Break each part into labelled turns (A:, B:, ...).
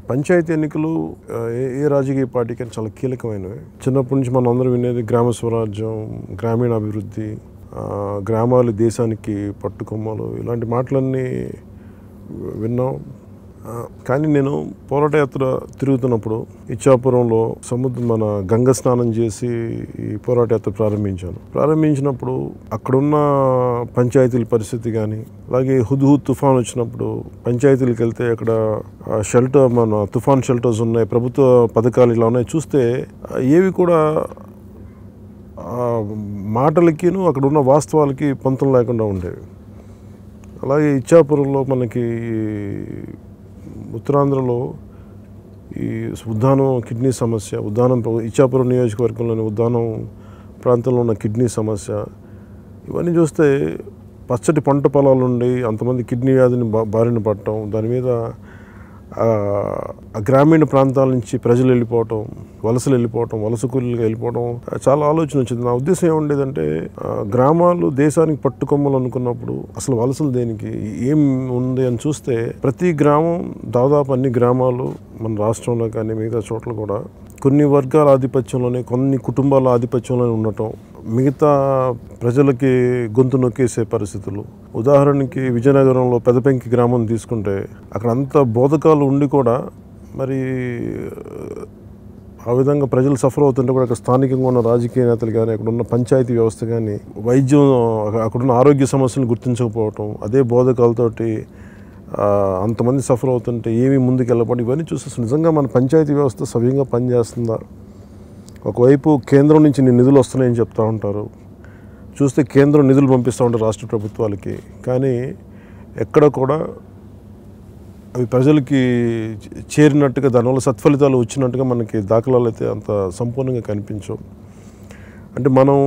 A: పంచాయతీ ఎన్నికలు ఏ రాజకీయ పార్టీకి చాలా కీలకమైనవి. చిన్నప్పటి నుంచి మనం అందరూ వినేది గ్రామ స్వరాజ్యం, గ్రామీణాభివృద్ధి, గ్రామాలు దేశానికి పట్టుకొమ్మలు, ఇలాంటి మాటలన్నీ విన్నాం. కానీ నేను పోరాట యాత్ర తిరుగుతున్నప్పుడు ఇచ్చాపురంలో మన గంగ స్నానం చేసి ఈ పోరాట యాత్ర ప్రారంభించినప్పుడు అక్కడున్న పంచాయతీల పరిస్థితి కానీ, అలాగే హుద్హుద్ తుఫాన్ వచ్చినప్పుడు పంచాయతీలకు వెళ్తే అక్కడ మన తుఫాన్ షెల్టర్స్ ఉన్నాయి, ప్రభుత్వ పథకాలు ఇలా ఉన్నాయి. చూస్తే ఏవి కూడా మాటలకిను అక్కడ ఉన్న వాస్తవాలకి పొంతం లేకుండా ఉండేవి. అలాగే ఇచ్చాపురంలో మనకి ఉత్తరాంధ్రలో ఈ ఉద్దానం కిడ్నీ సమస్య, ఇచ్చాపురం నియోజకవర్గంలోని ఉద్దానం ప్రాంతంలో ఉన్న కిడ్నీ సమస్య, ఇవన్నీ చూస్తే పచ్చటి పంట పొలాలు ఉండి అంతమంది కిడ్నీ వ్యాధిని బారిన పడటం, దాని మీద గ్రామీణ ప్రాంతాల నుంచి ప్రజలు వెళ్ళిపోవటం, వలస కూలీలుగా వెళ్ళిపోవడం చాలా ఆలోచన వచ్చింది. నా ఉద్దేశం ఏముండేదంటే, గ్రామాలు దేశానికి పట్టుకొమ్మలు అనుకున్నప్పుడు అసలు వలసలు దేనికి, ఏం ఉంది అని చూస్తే ప్రతి గ్రామం, దాదాపు అన్ని గ్రామాలు మన రాష్ట్రంలో కానీ మిగతా చోట్ల కూడా కొన్ని వర్గాల ఆధిపత్యంలోనే, కొన్ని కుటుంబాల ఆధిపత్యంలోనే ఉండటం, మిగతా ప్రజలకి గొంతు నొక్కేసే పరిస్థితులు. ఉదాహరణకి విజయనగరంలో పెదపెంకి గ్రామం తీసుకుంటే అక్కడ అంత బోధకాలు ఉండి కూడా మరి ఆ విధంగా ప్రజలు సఫర్ అవుతుంటే కూడా అక్కడ స్థానికంగా ఉన్న రాజకీయ నేతలు కానీ, అక్కడ ఉన్న పంచాయతీ వ్యవస్థ కానీ, వైద్యం, అక్కడున్న ఆరోగ్య సమస్యలను గుర్తించకపోవటం, అదే బోధకాలతోటి అంతమంది సఫర్ అవుతుంటే ఏమీ ముందుకు వెళ్ళబడి, ఇవన్నీ చూస్తే నిజంగా మన పంచాయతీ వ్యవస్థ సవ్యంగా పనిచేస్తుందా? ఒకవైపు కేంద్రం నుంచి నిధులు వస్తున్నాయని చెప్తూ ఉంటారు, చూస్తే కేంద్రం నిధులు పంపిస్తూ ఉంటారు రాష్ట్ర ప్రభుత్వాలకి, కానీ ఎక్కడ కూడా అవి ప్రజలకి చేరినట్టుగా, దానివల్ల సత్ఫలితాలు వచ్చినట్టుగా మనకి దాఖలాలు అయితే అంత సంపూర్ణంగా కనిపించవు. అంటే మనం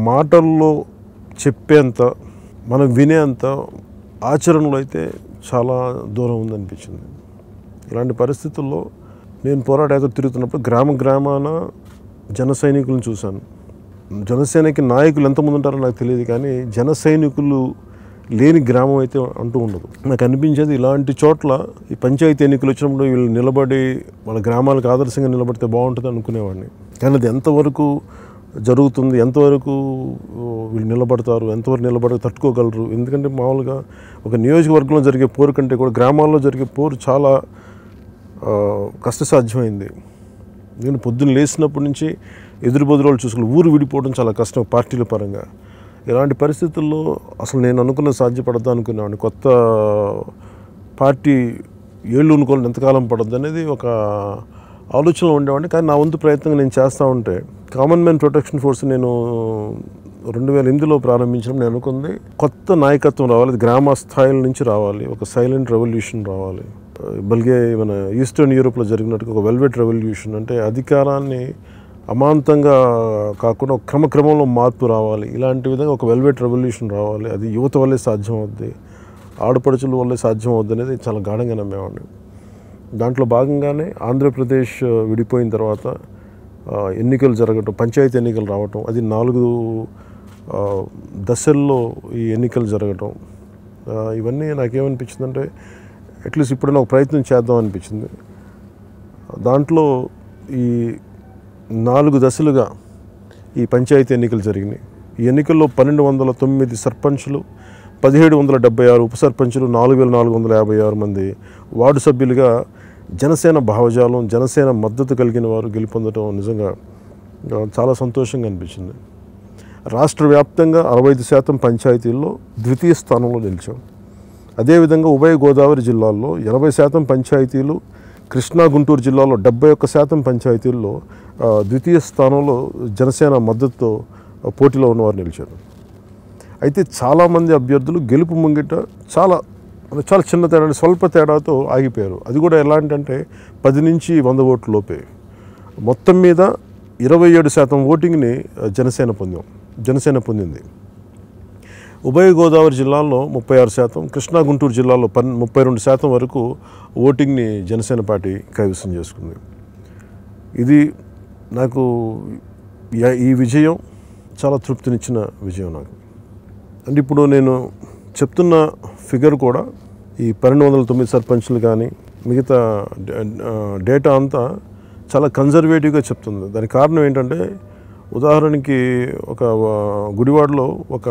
A: మాటల్లో చెప్పేంత, మనం వినేంత ఆచరణలో అయితే చాలా దూరం ఉందనిపించింది. ఇలాంటి పరిస్థితుల్లో నేను పోరాట యాత్ర తిరుగుతున్నప్పుడు గ్రామాన జన సైనికులను చూశాను. జనసేనకి నాయకులు ఎంతమంది ఉంటారో నాకు తెలియదు, కానీ జన సైనికులు లేని గ్రామం అయితే అంటూ ఉండదు. నాకు అనిపించేది, ఇలాంటి చోట్ల ఈ పంచాయతీ ఎన్నికలు వచ్చినప్పుడు వీళ్ళు నిలబడి వాళ్ళ గ్రామాలకు ఆదర్శంగా నిలబడితే బాగుంటుంది అనుకునేవాడిని. కానీ అది ఎంతవరకు జరుగుతుంది, ఎంతవరకు వీళ్ళు నిలబడతారు, ఎంతవరకు నిలబడి తట్టుకోగలరు? ఎందుకంటే మామూలుగా ఒక నియోజకవర్గంలో జరిగే పోరు కంటే కూడా గ్రామాల్లో జరిగే పోరు చాలా కష్టసాధ్యమైంది. నేను పొద్దున్న లేచినప్పటి నుంచి ఎదురు బదురులు చూసుకుని ఊరు విడిపోవడం చాలా కష్టం పార్టీల పరంగా. ఇలాంటి పరిస్థితుల్లో అసలు నేను అనుకున్న సాధ్యపడద్దు అనుకునేవాడిని. కొత్త పార్టీ ఏళ్ళు అనుకోవాలని ఎంతకాలం పడద్దు అనేది ఒక ఆలోచనలో ఉండేవాడిని. కానీ నా వంతు ప్రయత్నంగా నేను చేస్తూ ఉంటే, కామన్ మ్యాన్ ప్రొటెక్షన్ ఫోర్స్ నేను 2008లో ప్రారంభించడం నేను అనుకుంది, కొత్త నాయకత్వం రావాలి, గ్రామ స్థాయిల నుంచి రావాలి, ఒక సైలెంట్ రెవల్యూషన్ రావాలి. మన ఈస్టర్న్ యూరోప్లో జరిగినట్టుగా ఒక వెల్వెట్ రెవల్యూషన్, అంటే అధికారాన్ని అమాంతంగా కాకుండా ఒక క్రమక్రమంలో మార్పు రావాలి. ఇలాంటి విధంగా ఒక వెల్వెట్ రెవల్యూషన్ రావాలి. అది యువత వల్లే సాధ్యం అవుద్ది, ఆడపడుచుల వల్లే సాధ్యం అవుద్ది అనేది చాలా గాఢంగా నమ్మేవాడిని. దాంట్లో భాగంగానే ఆంధ్రప్రదేశ్ విడిపోయిన తర్వాత ఎన్నికలు జరగటం, పంచాయతీ ఎన్నికలు రావటం, అది 4 దశల్లో ఈ ఎన్నికలు జరగటం, ఇవన్నీ నాకేమనిపించిందంటే అట్లీస్ట్ ఇప్పుడైనా ఒక ప్రయత్నం చేద్దాం అనిపించింది. దాంట్లో ఈ 4 దశలుగా ఈ పంచాయతీ ఎన్నికలు జరిగినాయి. ఈ ఎన్నికల్లో 1209 సర్పంచులు, 1776 ఉప సర్పంచులు, 4456 మంది వార్డు సభ్యులుగా జనసేన భావజాలం, జనసేన మద్దతు కలిగిన వారు గెలుపొందడం నిజంగా చాలా సంతోషంగా అనిపించింది. రాష్ట్ర వ్యాప్తంగా 65% పంచాయతీల్లో ద్వితీయ స్థానంలో నిలిచాం. అదేవిధంగా ఉభయ గోదావరి జిల్లాల్లో 80% పంచాయతీలు, కృష్ణా గుంటూరు జిల్లాలో 71% పంచాయతీల్లో ద్వితీయ స్థానంలో జనసేన మద్దతుతో పోటీలో ఉన్నవారు నిలిచారు. అయితే చాలామంది అభ్యర్థులు గెలుపు ముంగిట చాలా చిన్న తేడా, స్వల్ప తేడాతో ఆగిపోయారు. అది కూడా ఎలాంటంటే 10 నుంచి 100 ఓట్ల లోపే. మొత్తం మీద 27% ఓటింగ్ని జనసేన పొందింది. ఉభయ గోదావరి జిల్లాల్లో 36%, కృష్ణా గుంటూరు జిల్లాలో 32% వరకు ఓటింగ్ని జనసేన పార్టీ కైవసం చేసుకుంది. ఇది నాకు ఈ విజయం చాలా తృప్తినిచ్చిన విజయం నాకు. అంటే ఇప్పుడు నేను చెప్తున్న ఫిగర్ కూడా ఈ 1209 సర్పంచ్లు కానీ మిగతా డేటా అంతా చాలా కన్జర్వేటివ్గా చెప్తుంది. దానికి కారణం ఏంటంటే, ఉదాహరణకి ఒక గుడివాడలో ఒక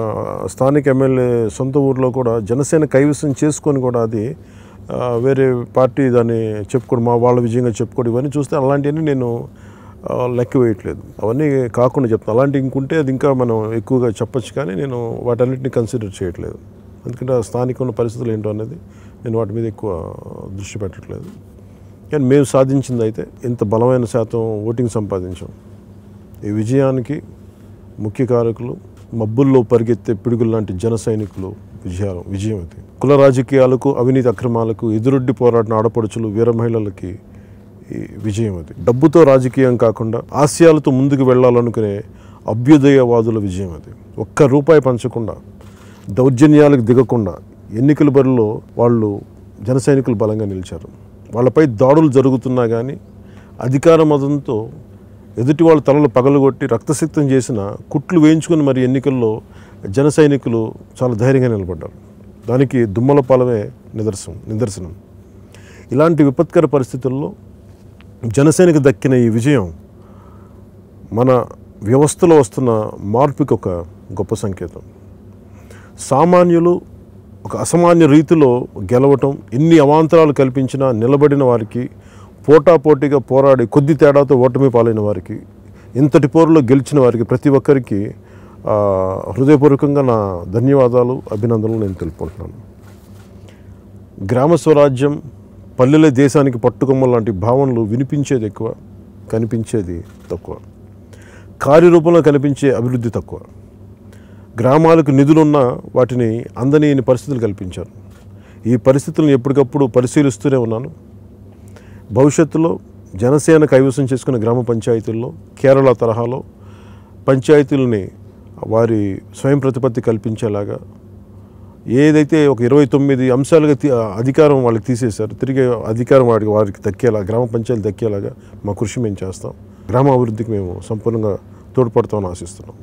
A: స్థానిక ఎమ్మెల్యే సొంత ఊరిలో కూడా జనసేన కైవసం చేసుకొని కూడా అది వేరే పార్టీ దాన్ని చెప్పుకోవడం, మా వాళ్ళ విజయంగా చెప్పుకోవడం, ఇవన్నీ చూస్తే అలాంటివన్నీ నేను లెక్క వేయట్లేదు. అవన్నీ కాకుండా చెప్తాను. అలాంటి ఇంకుంటే అది ఇంకా మనం ఎక్కువగా చెప్పచ్చు, కానీ నేను వాటన్నిటిని కన్సిడర్ చేయట్లేదు. ఎందుకంటే ఆ స్థానిక ఉన్న పరిస్థితులు ఏంటో అనేది నేను వాటి మీద ఎక్కువ దృష్టి పెట్టట్లేదు. కానీ మేము సాధించింది అయితే ఇంత బలమైన శాతం ఓటింగ్ సంపాదించాం. ఈ విజయానికి ముఖ్య కారకులు మబ్బుల్లో పరిగెత్తే పిడుగులు లాంటి జన సైనికులు విజయం అది. కుల రాజకీయాలకు, అవినీతి అక్రమాలకు ఎదురొడ్డి పోరాడిన ఆడపడుచులు, వీర మహిళలకి ఈ విజయం అది. డబ్బుతో రాజకీయం కాకుండా ఆశయాలతో ముందుకు వెళ్ళాలనుకునే అభ్యుదయవాదుల విజయం అది. ఒక్క రూపాయి పంచకుండా, దౌర్జన్యాలకు దిగకుండా ఎన్నికల బరిలో వాళ్ళు జన సైనికులు బలంగా నిలిచారు. వాళ్ళపై దాడులు జరుగుతున్నా కానీ అధికార మదంతో ఎదుటి వాళ్ళ తలలు పగలగొట్టి రక్తసిక్తం చేసిన కుట్లు వేయించుకుని మరి ఎన్నికల్లో జన సైనికులు చాలా ధైర్యంగా నిలబడ్డారు. దానికి దుమ్మలపాలమే నిదర్శనం. ఇలాంటి విపత్కర పరిస్థితుల్లో జనసేనకు దక్కిన ఈ విజయం మన వ్యవస్థలో వస్తున్న మార్పుకి ఒక గొప్ప సంకేతం. సామాన్యులు ఒక అసామాన్య రీతిలో గెలవటం, ఎన్ని అవాంతరాలు కల్పించినా నిలబడిన వారికి, పోటాపోటీగా పోరాడి కొద్ది తేడాతో ఓటమి పాలైన వారికి, ఇంతటి పోరులో గెలిచిన వారికి ప్రతి ఒక్కరికి హృదయపూర్వకంగా నా ధన్యవాదాలు, అభినందనలు నేను తెలుపుకుంటున్నాను. గ్రామ స్వరాజ్యం, పల్లెలే దేశానికి పట్టుకొమ్మలు లాంటి భావనలు వినిపించేది ఎక్కువ, కనిపించేది తక్కువ. కార్యరూపంలో కనిపించే అభివృద్ధి తక్కువ. గ్రామాలకు నిధులున్నా వాటిని అందని పరిస్థితులు కల్పించారు. ఈ పరిస్థితులను ఎప్పటికప్పుడు పరిశీలిస్తూనే ఉన్నాను. భవిష్యత్తులో జనసేన కైవసం చేసుకున్న గ్రామ పంచాయతీల్లో కేరళ తరహాలో పంచాయతీలని వారి స్వయం ప్రతిపత్తి కల్పించేలాగా, ఏదైతే ఒక 29 అంశాలుగా అధికారం వాళ్ళకి తీసేశారు, తిరిగి అధికారం వారికి దక్కేలా, గ్రామ పంచాయతీలు దక్కేలాగా మా కృషి మేము చేస్తాం. గ్రామ అభివృద్ధికి మేము సంపూర్ణంగా తోడ్పడతామని ఆశిస్తున్నాం.